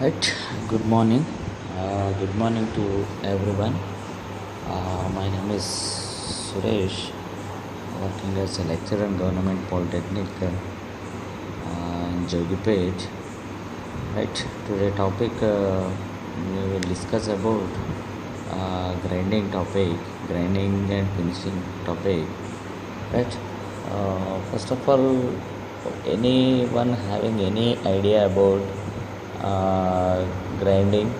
Right. Good morning. Good morning to everyone. My name is Suresh, working as a lecturer in Government Polytechnic in Jogipet. Right. Today topic we will discuss about grinding and finishing topic. Right. First of all, anyone having any idea about grinding,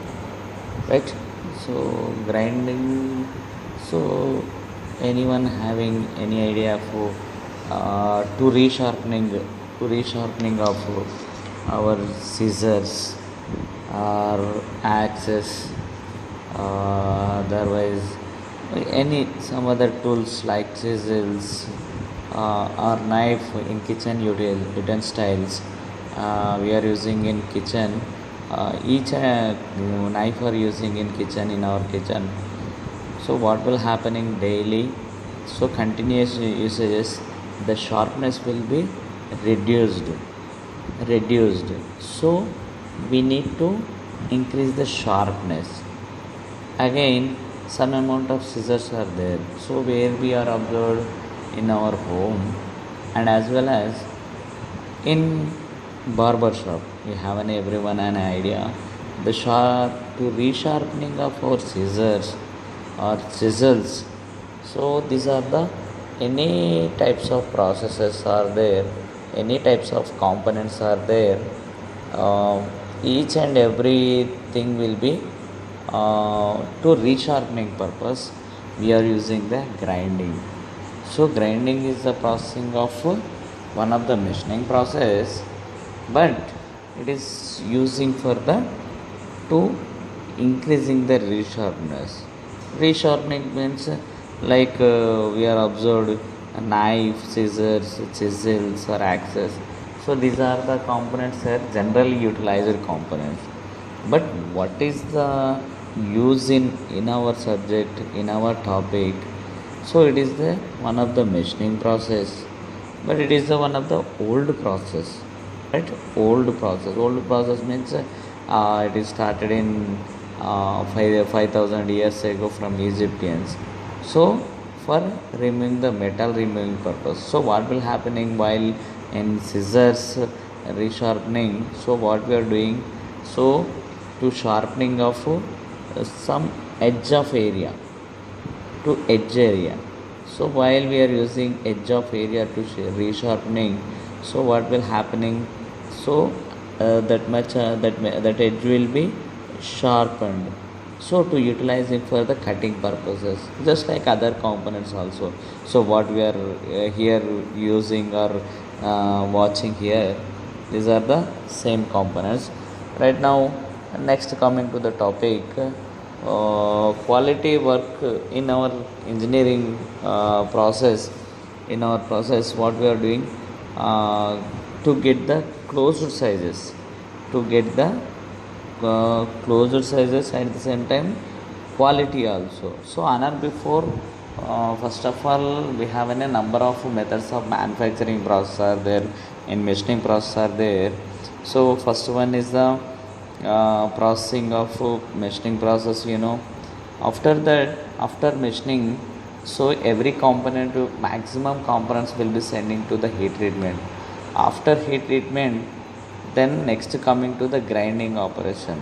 right? So grinding, so anyone having any idea for to resharpening of our scissors or axes, otherwise any some other tools like chisels or knife in kitchen utensils we are using in kitchen. Each knife are using in kitchen, in our kitchen. So what will happening daily, so continuous usages, the sharpness will be reduced. So we need to increase the sharpness. Again, some amount of scissors are there, so where we are observed in our home, and as well as in barber shop, we have everyone an idea, the sharp to resharpening of our scissors or chisels. So these are the any types of processes are there, any types of components are there. Each and everything will be to resharpening purpose we are using the grinding. So grinding is the processing of one of the machining process, but it is using for the to increasing the resharpness. Resharpening means like we are observed knife, scissors, chisels or axes. So these are the components are generally utilized components. But what is the use in our subject, in our topic? So it is the one of the machining process, but it is the one of the old process, right? Old process means it is started in 5,000 years ago from Egyptians. So for removing the metal removing purpose. So what will happening while in scissors resharpening? So what we are doing? So to sharpening of some edge of area to edge area. So while we are using edge of area to resharpening, so what will happening? So that edge will be sharpened. So to utilize it for the cutting purposes, just like other components also. So what we are here using or watching here, these are the same components. Right now, next coming to the topic, quality work in our engineering process. In our process, what we are doing to get the closed sizes, to get the closed sizes at the same time quality also. So another before, first of all, we have a number of methods of manufacturing process are there, in machining process are there. So first one is the processing of machining process. After that, after machining, so every component, maximum components will be sending to the heat treatment. After heat treatment, then next coming to the grinding operation.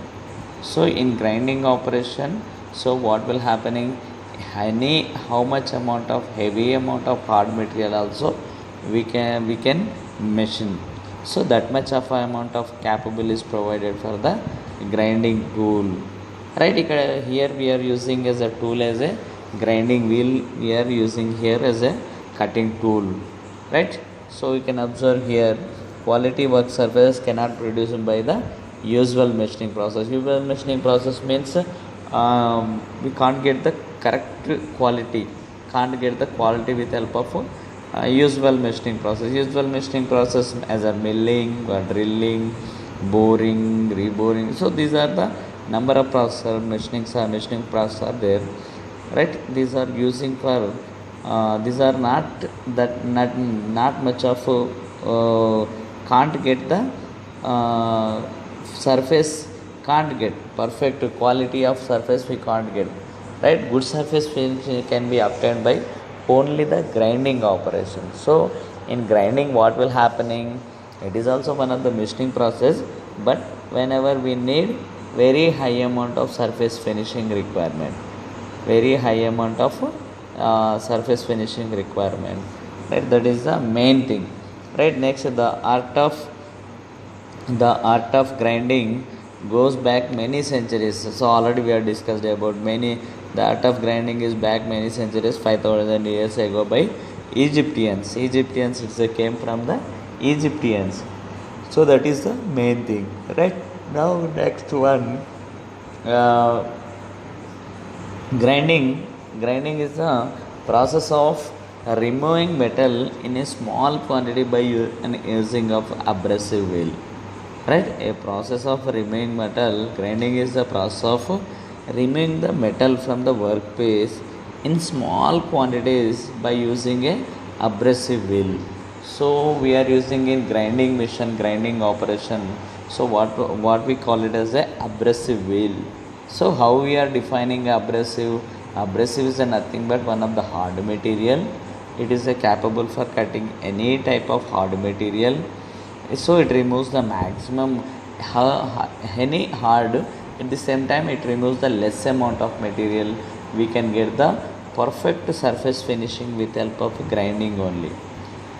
So in grinding operation, so what will happening, any how much amount of heavy amount of hard material also we can machine. So that much of amount of capable is provided for the grinding tool, right? Here we are using as a tool as a grinding wheel, we are using here as a cutting tool, right? So you can observe here, quality work surface cannot produce by the usual machining process. Usual machining process means we can't get the correct quality, can't get the quality with help of usual machining process. Usual machining process as a milling or drilling, boring, reboring. So these are the number of process machining process are there, right? These are using for these are not much of can't get the surface, can't get perfect quality of surface, we can't get, right? Good surface finish can be obtained by only the grinding operation. So in grinding what will happening, it is also one of the machining process, but whenever we need very high amount of surface finishing requirement, very high amount of surface finishing requirement, right? That is the main thing, right? Next, the art of grinding goes back many centuries. So already we have discussed about many. The art of grinding is back many centuries, 5000 years ago, by Egyptians. Came from the Egyptians. So that is the main thing, right? Now next one, uh, grinding is the process of removing metal in a small quantity by using of abrasive wheel, right? A process of removing metal. Grinding is the process of removing the metal from the workpiece in small quantities by using a abrasive wheel. So we are using in grinding machine, grinding operation. So what we call it as a abrasive wheel. So how we are defining abrasive? Abrasive is nothing but one of the hard material. It is capable for cutting any type of hard material. So it removes the maximum any hard, at the same time it removes the less amount of material. We can get the perfect surface finishing with help of grinding only,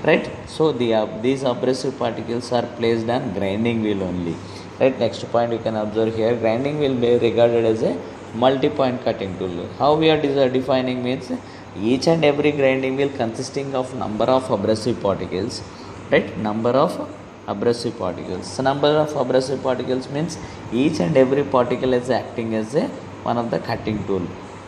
right? So these abrasive particles are placed on grinding wheel only, right? Next point you can observe here, grinding will be regarded as a multi-point cutting tool. How we are defining means, each and every grinding wheel consisting of number of abrasive particles, right? Number of abrasive particles. So number of abrasive particles means each and every particle is acting as a one of the cutting tool,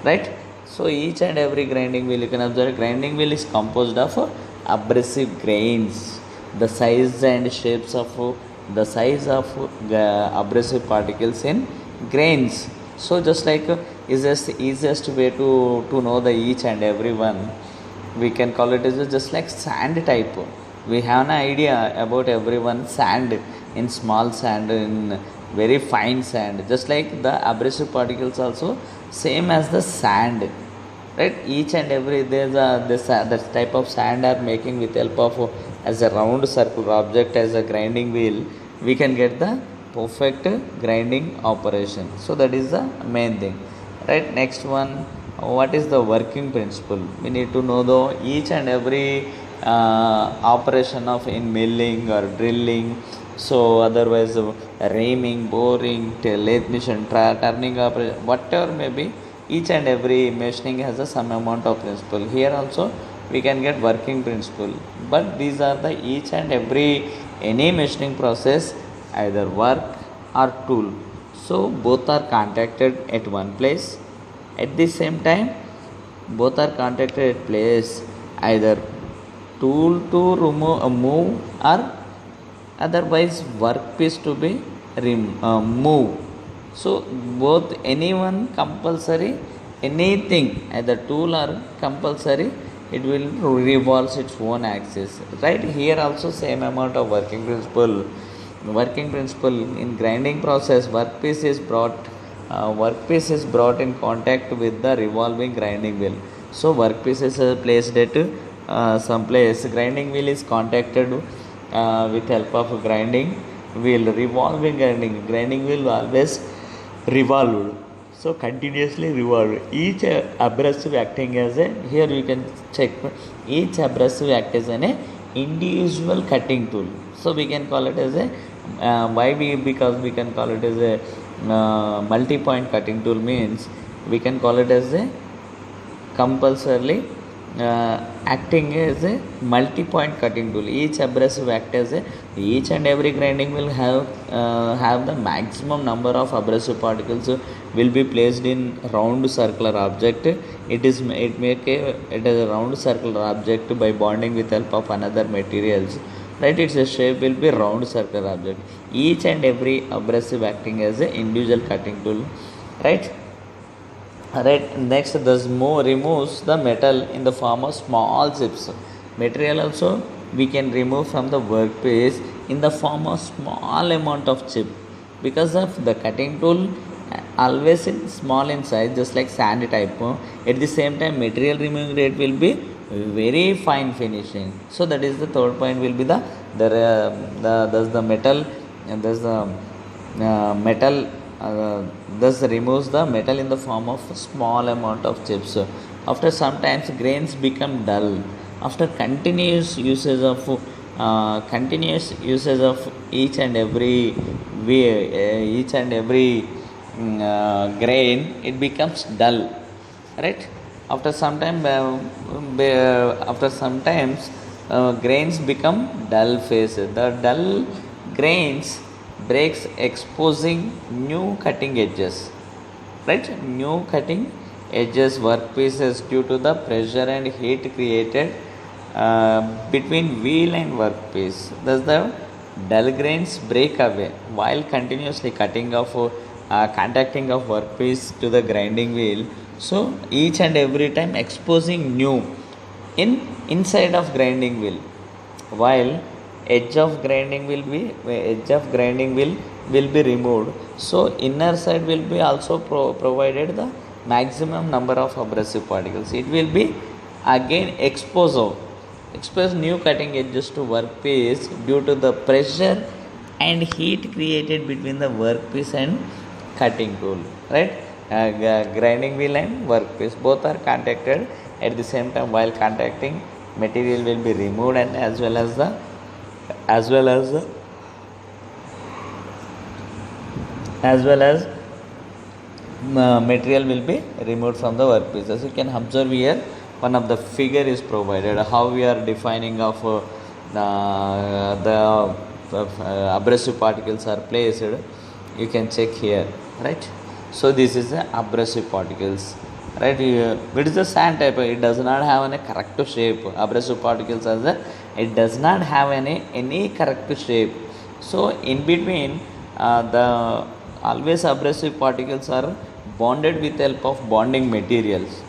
right? So each and every grinding wheel, you can observe, grinding wheel is composed of abrasive grains. The size and shapes of the size of abrasive particles in grains. So just like easiest way to know the each and every one, we can call it as just like sand type. We have an idea about everyone, sand, in small sand, in very fine sand. Just like the abrasive particles also same as the sand, right? Each and every there's this type of sand are making with help of as a round circular object as a grinding wheel, we can get the perfect grinding operation. So that is the main thing, right? Next one, what is the working principle? We need to know the each and every operation of in milling or drilling. So otherwise reaming, boring, lathe machine, turning operation, whatever may be, each and every machining has some amount of principle. Here also we can get working principle, but these are the each and every any machining process, either work or tool. So both are contacted at one place. At the same time, both are contacted at place, either tool to move or otherwise workpiece to be moved. So both anyone compulsory, anything either tool or compulsory, it will revolves its own axis, right? Here also same amount of working principle. In grinding process, workpiece is brought in contact with the revolving grinding wheel. So workpiece is placed at some place, grinding wheel is contacted with help of grinding wheel, revolving grinding wheel always revolved, so continuously revolved. Each abrasive acting as a, here you can check, each abrasive act as an individual cutting tool. So we can call it as a because we can call it as a multi-point cutting tool, means we can call it as a compulsorily acting as a multi-point cutting tool. Each abrasive act as a, each and every grinding will have the maximum number of abrasive particles will be placed in round circular object. It is a round circular object by bonding with help of another materials, right? Its shape will be round circular object. Each and every abrasive acting as a individual cutting tool, right? Right. Next, this removes the metal in the form of small chips. Material also we can remove from the workpiece in the form of small amount of chip, because of the cutting tool always in small in size, just like sand type. At the same time, material removing rate will be very fine finishing. So that is the third point will be thus the metal, and thus the metal thus removes the metal in the form of small amount of chips. After sometimes grains become dull after continuous usage of each and every grain, it becomes dull, right? After some time after sometimes grains become dull phase. The dull grains breaks, exposing new cutting edges, right? New cutting edges workpieces due to the pressure and heat created between wheel and workpiece. Thus the dull grains break away while continuously contacting of workpiece to the grinding wheel. So each and every time exposing new in inside of grinding wheel, while edge of grinding will be removed. So inner side will be also provided the maximum number of abrasive particles. It will be again expose new cutting edges to workpiece due to the pressure and heat created between the workpiece and cutting tool, right? Grinding wheel and workpiece both are contacted at the same time. While contacting, material will be removed, and as well as the as well as material will be removed from the workpiece. As you can observe here, one of the figure is provided how we are defining of the abrasive particles are placed. You can check here, right? So this is the abrasive particles, right? It is the sand type. It does not have any correct shape. Abrasive particles as it does not have any correct shape. So in between the always abrasive particles are bonded with help of bonding materials.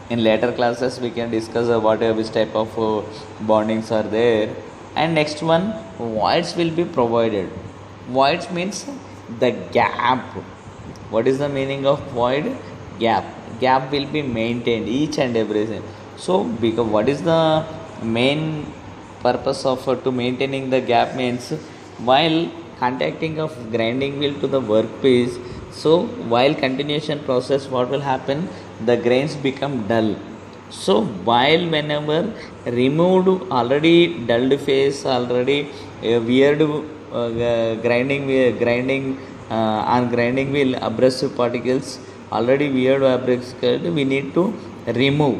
In later classes we can discuss which type of bondings are there. And next one, voids will be provided. Voids means the gap. What is the meaning of void? Gap will be maintained each and everything. So because what is the main purpose of to maintaining the gap means, while contacting of grinding wheel to the workpiece, so while continuation process, what will happen? The grains become dull. So while whenever removed already dulled phase, already weird grinding on grinding wheel abrasive particles, already weird abrasive, we need to remove,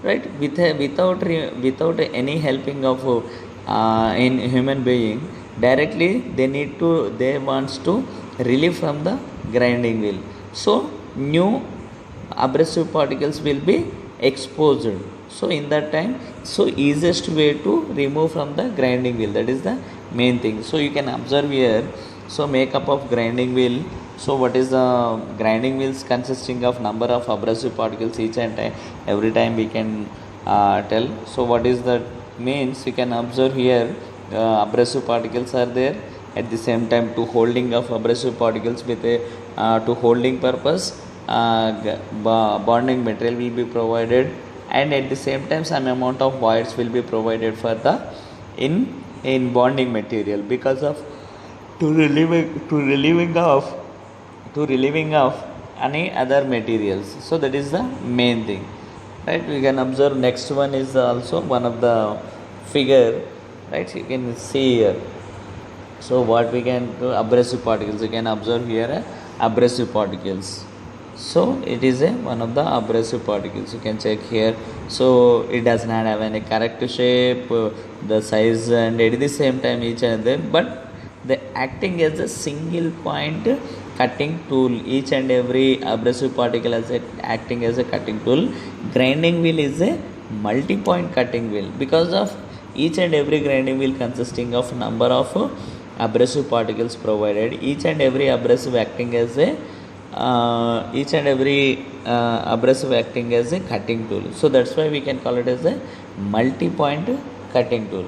right? Without any helping of in human being, directly they wants to relieve from the grinding wheel. So new abrasive particles will be exposed. So in that time, so easiest way to remove from the grinding wheel, that is the main thing. So you can observe here, so makeup of grinding wheel. So what is the grinding wheels consisting of number of abrasive particles each and every time we can tell. So what is that means? You can observe here, abrasive particles are there. At the same time, to holding of abrasive particles with a to holding purpose, bonding material will be provided, and at the same time some amount of voids will be provided for the in bonding material, because of to relieving of any other materials. So that is the main thing, right? We can observe next one is also one of the figure, right? You can see here. So what we can do, abrasive particles, you can observe here abrasive particles. So it is one of the abrasive particles, you can check here. So it does not have any correct shape, the size, and at the same time each other, but they acting as a single point cutting tool. Each and every abrasive particle as acting as a cutting tool. Grinding wheel is a multi-point cutting wheel, because of each and every grinding wheel consisting of number of abrasive particles provided. Each and every abrasive acting as a cutting tool. So that's why we can call it as a multi-point cutting tool,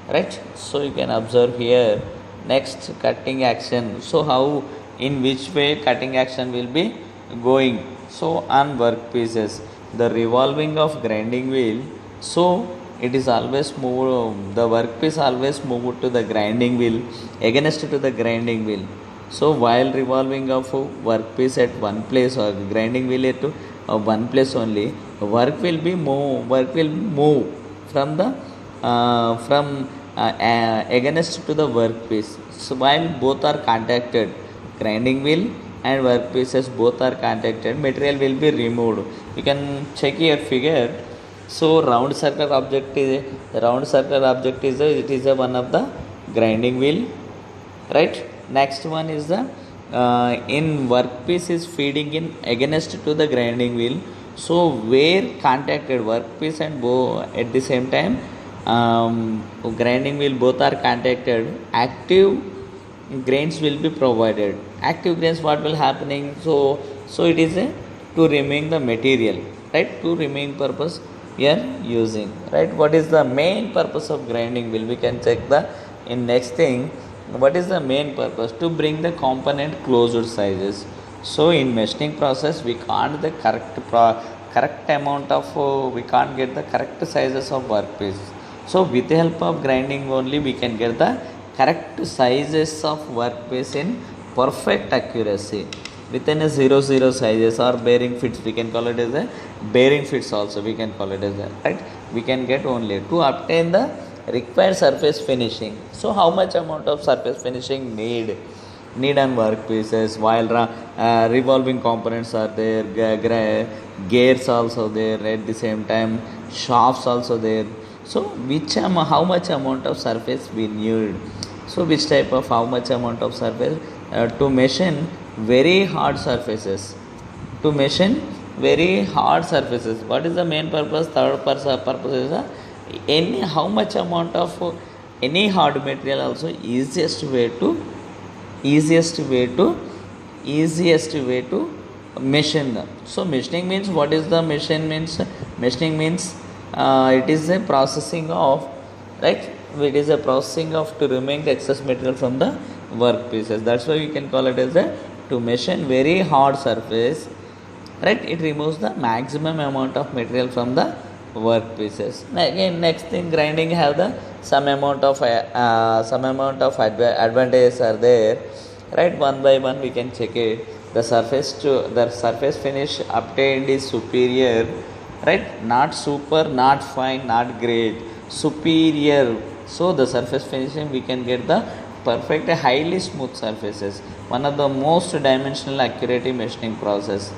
right? So you can observe here. Next, cutting action. So how in which way cutting action will be going. So on workpieces, the revolving of grinding wheel, so it is always moved, the workpiece always moved to the grinding wheel, against to the grinding wheel. So while revolving of workpiece at one place or grinding wheel at one place only, work will move from the against to the workpiece. So while both are contacted, grinding wheel and workpieces both are contacted, material will be removed. You can check your figure. So round circle object is it is a one of the grinding wheel, right? Next one is the in workpiece is feeding in against to the grinding wheel. So where contacted workpiece and bow at the same time, grinding wheel both are contacted, active grains will be provided. Active grains, what will happening? So it is a to remove the material, right? To remove purpose we are using, right? What is the main purpose of grinding wheel? We can check the in next thing. What is the main purpose? To bring the component closed sizes. So in machining process, we can't the correct amount of we can't get the correct sizes of workpiece. So with the help of grinding only, we can get the correct sizes of workpiece in perfect accuracy. Within a 0 sizes or bearing fits, we can call it as a bearing fits also, we can call it as a, right? We can get only to obtain the required surface finishing. So how much amount of surface finishing need on workpieces, while revolving components are there, gears also there, at the same time shafts also there. So how much amount of surface we need? So which type of how much amount of surface to machine very hard surfaces, what is the main purpose? Third purpose is any how much amount of any hard material also easiest way to machine them. So machining means, what is the machine means? Machining means it is a processing of, right? It is a processing of to remove the excess material from the workpieces. That's why we can call it as a to machine very hard surface, right? It removes the maximum amount of material from the workpieces. Again, next thing, grinding have the some amount of advantages are there, right? One by one we can check it. The surface finish obtained is superior, right? Not super, not fine, not great, superior. So the surface finishing, we can get the perfect highly smooth surfaces. One of the most dimensional accurate machining process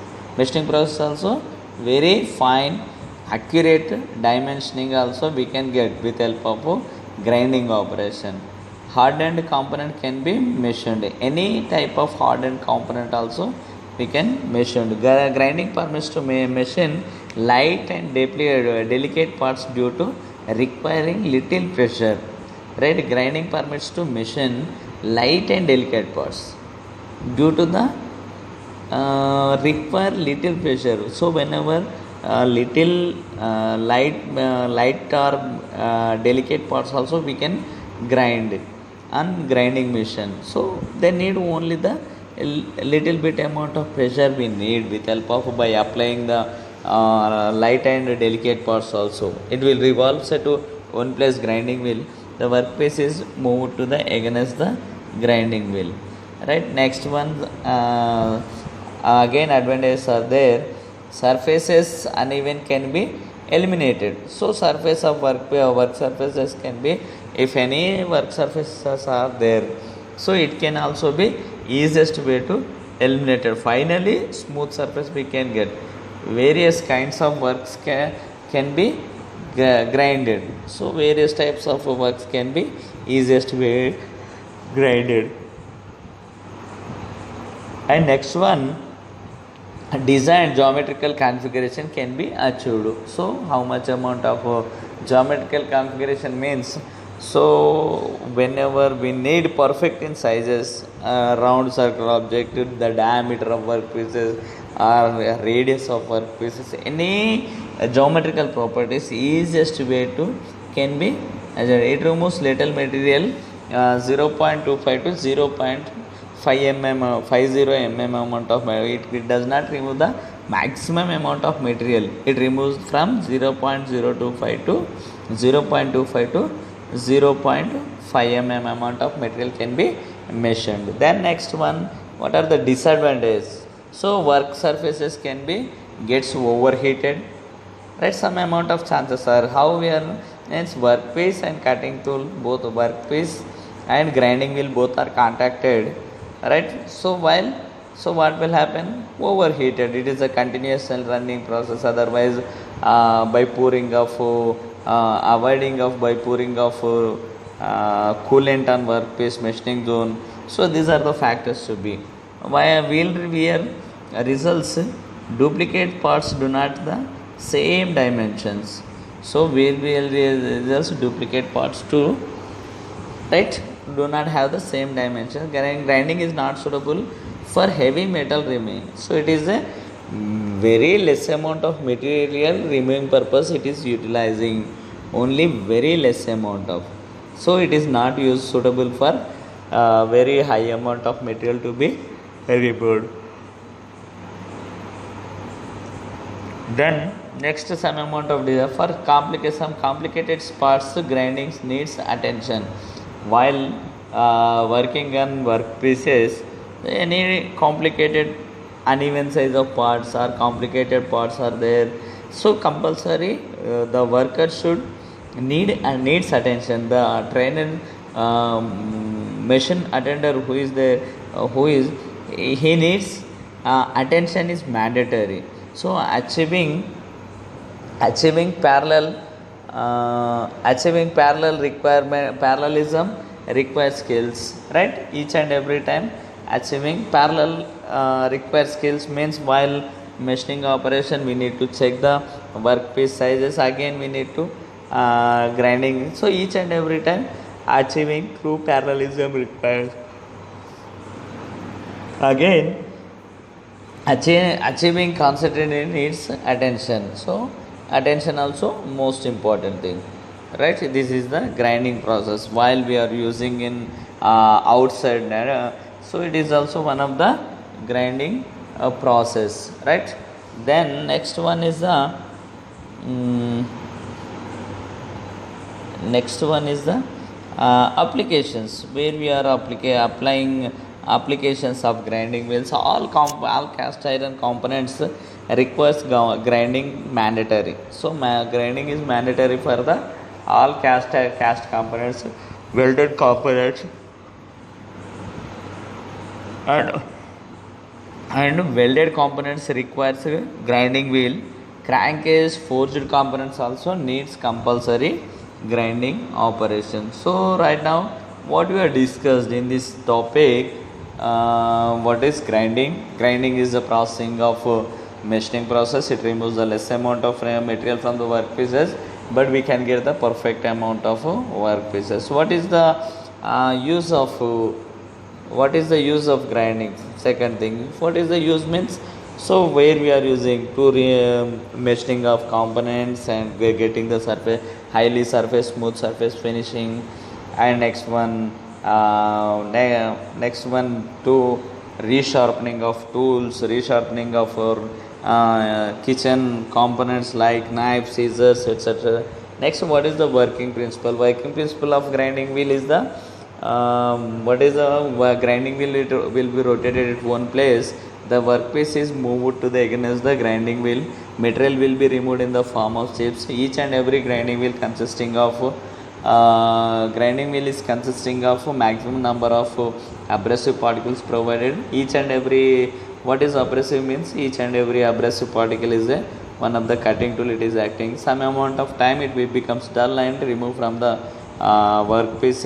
also very fine accurate dimensioning also we can get with help of grinding operation. Hardened component can be machined. Any type of hardened component also we can machine. Grinding permits to machine light and delicate parts due to requiring little pressure, right? Grinding permits to machine light and delicate parts due to the require little pressure. So whenever little light or delicate parts also we can grind on grinding machine. So they need only the little bit amount of pressure we need with help of by applying the light and delicate parts also. It will revolve say to one place grinding wheel. The workpiece is moved to the against the grinding wheel, right? Next one, again advantages are there. Surfaces uneven can be eliminated. So surface of work surfaces can be, if any work surfaces are there, so it can also be easiest way to eliminated. Finally, smooth surface we can get. Various kinds of works can be grinded. So various types of works can be easiest way grinded. And next one, design geometrical configuration can be achieved. So how much amount of geometrical configuration means, so whenever we need perfect in sizes, round circle object, the diameter of workpieces or radius of workpieces, any geometrical properties, easiest way to can be it removes little material 0.25 to 0.5 50 mm amount of it does not remove the maximum amount of material. It removes from 0.025 to 0.25 to 0.5 mm amount of material can be measured. Then next one, what are the disadvantages? So work surfaces can be gets overheated, right? Some amount of chances are how we are, it's workpiece and cutting tool, both workpiece and grinding wheel both are contacted, right? So what will happen? Overheated. It is a continuous and running process. Otherwise, by pouring of avoiding of by pouring of coolant on workpiece machining zone. So these are the factors to be. Why a wheel wear results duplicate parts do not the same dimensions. So wheel results duplicate parts too, right? Do not have the same dimensions. Grinding is not suitable for heavy metal removing. So it is a very less amount of material removing purpose it is utilizing, only very less amount of. So it is not used suitable for very high amount of material to be removed. Then next, some amount of desire for complicated parts grinding needs attention. While working on workpieces, any complicated uneven size of parts or complicated parts are there. So compulsory the worker should needs attention. The trainer machine attender who is there, he needs attention is mandatory. So achieving parallel requirement parallelism requires skills, right? Each and every time achieving parallel requires skills means while machining operation we need to check the workpiece sizes, again we need to grinding. So each and every time achieving true parallelism requires again achieving concentrated needs attention. So attention also most important thing, right? This is the grinding process while we are using in outside so it is also one of the grinding process, right? Then next one is the applications where we are applying applications of grinding wheels. All cast iron components requires grinding mandatory. So grinding is mandatory for the all cast components, welded components and welded components requires grinding wheel. Crankcase forged components also needs compulsory grinding operation. So right now what we have discussed in this topic, what is grinding? Grinding is the processing of machining process. It removes the less amount of material from the workpieces, but we can get the perfect amount of workpieces. What is the use of grinding? Second thing, what is the use means? So where we are using to machining of components and we are getting the surface highly smooth surface finishing. And next one to resharpening of tools, resharpening of our kitchen components like knives, scissors, etc. Next, what is the working principle? Working principle of grinding wheel is the grinding wheel, it will be rotated at one place. The workpiece is moved to the against the grinding wheel. Material will be removed in the form of chips. Each and every grinding wheel is consisting of maximum number of abrasive particles provided. Each and every, what is abrasive means? Each and every abrasive particle is one of the cutting tool. It is acting some amount of time, it becomes dull and removed from the workpiece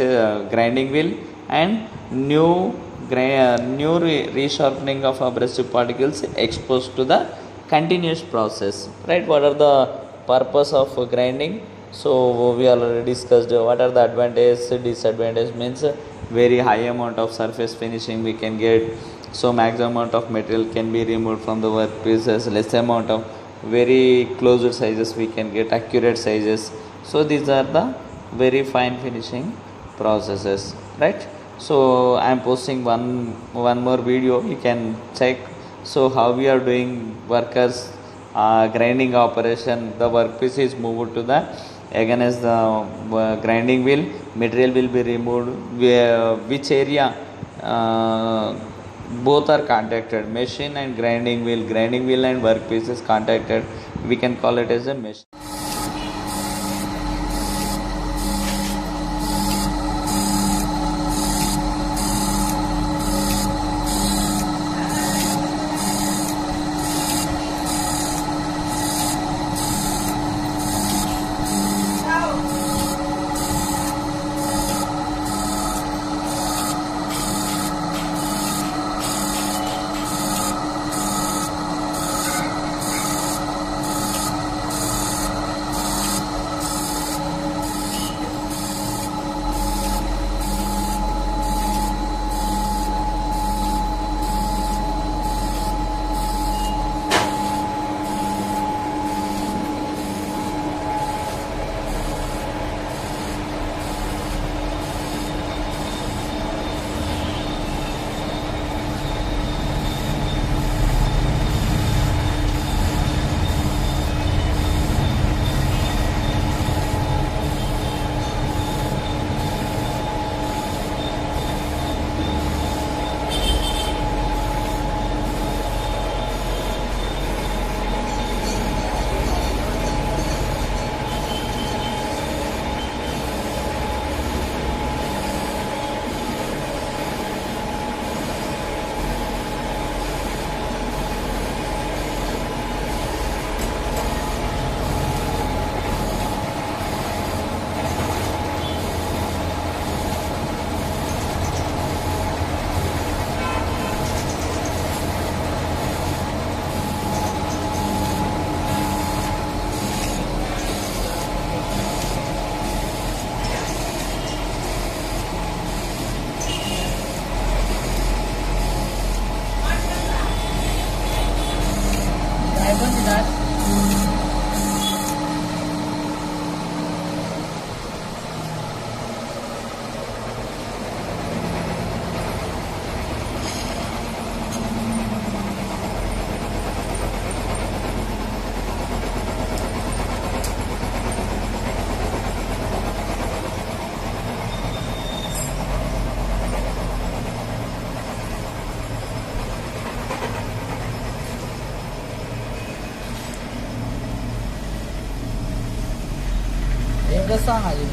grinding wheel, and new resharpening of abrasive particles exposed to the continuous process, right? What are the purpose of grinding? So we already discussed what are the advantages. Disadvantage means very high amount of surface finishing we can get, so maximum amount of material can be removed from the workpieces, less amount of very closed sizes we can get accurate sizes. So these are the very fine finishing processes, right? So I am posting one more video, you can check. So how we are doing workers grinding operation. The workpiece is moved to the against the grinding wheel, material will be removed, where which area uh, both are contacted, machine and grinding wheel and workpiece is contacted, we can call it as a machine. ఏం చేస్తా అది